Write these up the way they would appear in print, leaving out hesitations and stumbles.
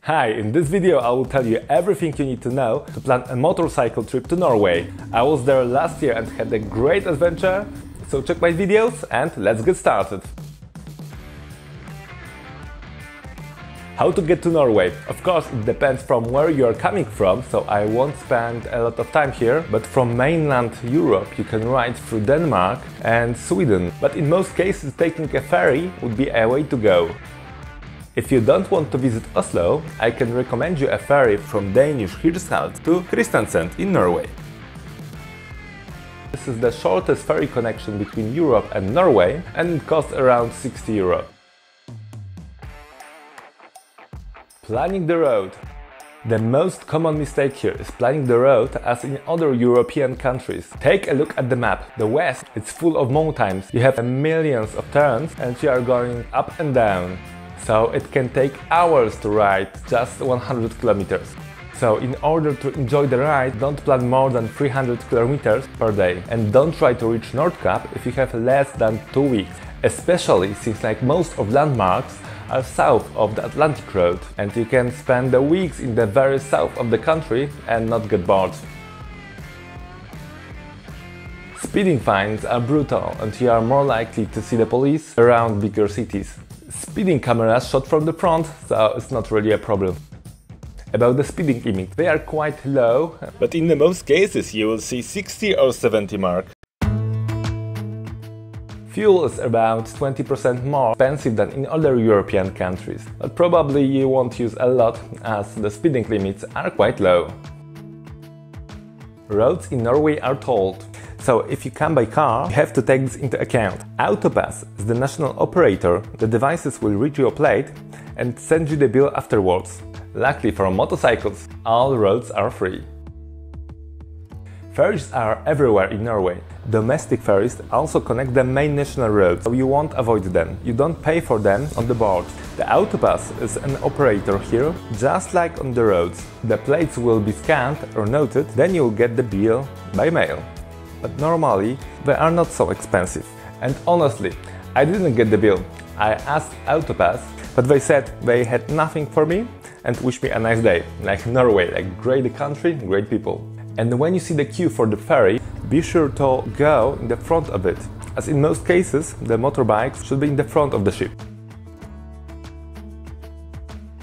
Hi, in this video I will tell you everything you need to know to plan a motorcycle trip to Norway. I was there last year and had a great adventure, so check my videos and let's get started. How to get to Norway? Of course, it depends from where you are coming from, so I won't spend a lot of time here, but from mainland Europe you can ride through Denmark and Sweden. But in most cases taking a ferry would be a way to go. If you don't want to visit Oslo, I can recommend you a ferry from Danish Hirtshals to Kristiansand in Norway. This is the shortest ferry connection between Europe and Norway and it costs around 60 euro. Planning the road. The most common mistake here is planning the road as in other European countries. Take a look at the map. The west is full of mountains, you have millions of turns and you are going up and down. So it can take hours to ride just 100 kilometers. So in order to enjoy the ride, don't plan more than 300 kilometers per day. And don't try to reach North Cap if you have less than 2 weeks. Especially since like most of landmarks are south of the Atlantic road. And you can spend the weeks in the very south of the country and not get bored. Speeding fines are brutal and you are more likely to see the police around bigger cities. Speeding cameras shot from the front, so it's not really a problem. About the speeding limit, they are quite low, but in the most cases you will see 60 or 70 mark. Fuel is about 20% more expensive than in other European countries, but probably you won't use a lot as the speeding limits are quite low. Roads in Norway are tolled. So if you come by car, you have to take this into account. Autopass is the national operator, the devices will read your plate and send you the bill afterwards. Luckily for motorcycles, all roads are free. Ferries are everywhere in Norway. Domestic ferries also connect the main national roads, so you won't avoid them. You don't pay for them on the board. The Autopass is an operator here, just like on the roads. The plates will be scanned or noted, then you'll get the bill by mail. But normally they are not so expensive. And honestly, I didn't get the bill. I asked Autopass, but they said they had nothing for me and wished me a nice day. Like Norway, like great country, great people. And when you see the queue for the ferry, be sure to go in the front of it, as in most cases the motorbikes should be in the front of the ship.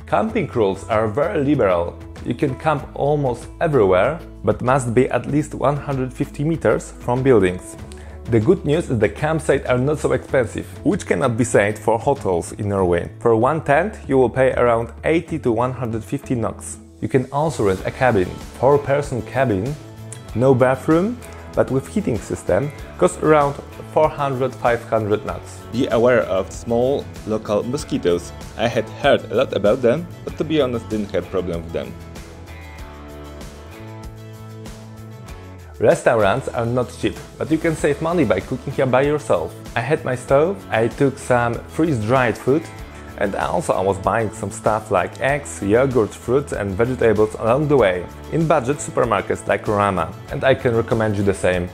Camping rules are very liberal. You can camp almost everywhere, but must be at least 150 meters from buildings. The good news is the campsites are not so expensive, which cannot be said for hotels in Norway. For one tent you will pay around 80 to 150 NOK. You can also rent a cabin. 4-person cabin, no bathroom, but with heating system, costs around 400–500 NOK. Be aware of small local mosquitoes. I had heard a lot about them, but to be honest didn't have problem with them. Restaurants are not cheap, but you can save money by cooking here by yourself. I had my stove, I took some freeze-dried food, and also I was buying some stuff like eggs, yogurt, fruits and vegetables along the way, in budget supermarkets like Rama, and I can recommend you the same.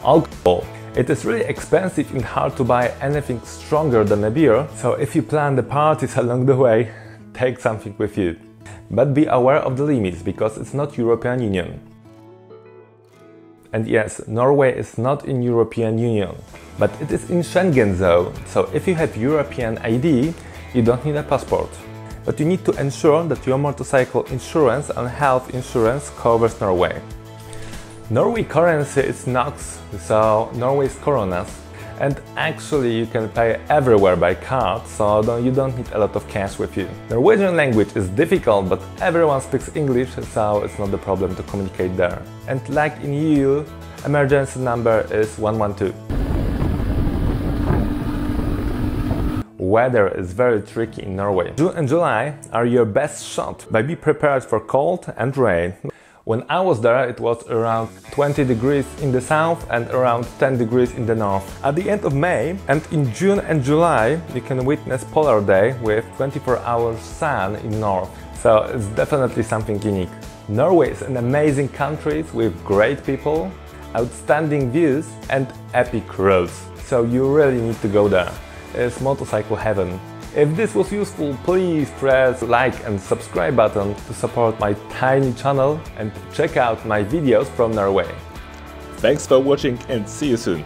Alcohol. It is really expensive and hard to buy anything stronger than a beer, so if you plan the parties along the way, take something with you. But be aware of the limits, because it's not European Union. And yes, Norway is not in European Union, but it is in Schengen zone, so if you have European ID, you don't need a passport. But you need to ensure that your motorcycle insurance and health insurance covers Norway. Norway currency is NOK, so Norway is coronas, and actually you can pay everywhere by card, so you don't need a lot of cash with you. Norwegian language is difficult, but everyone speaks English, so it's not a problem to communicate there. And like in EU, emergency number is 112. Weather is very tricky in Norway. June and July are your best shot, but be prepared for cold and rain. When I was there, it was around 20 degrees in the south and around 10 degrees in the north. At the end of May and in June and July, you can witness polar day with 24-hour sun in north. So it's definitely something unique. Norway is an amazing country with great people, outstanding views and epic roads. So you really need to go there. It's motorcycle heaven. If this was useful, please press like and subscribe button to support my tiny channel and check out my videos from Norway. Thanks for watching and see you soon!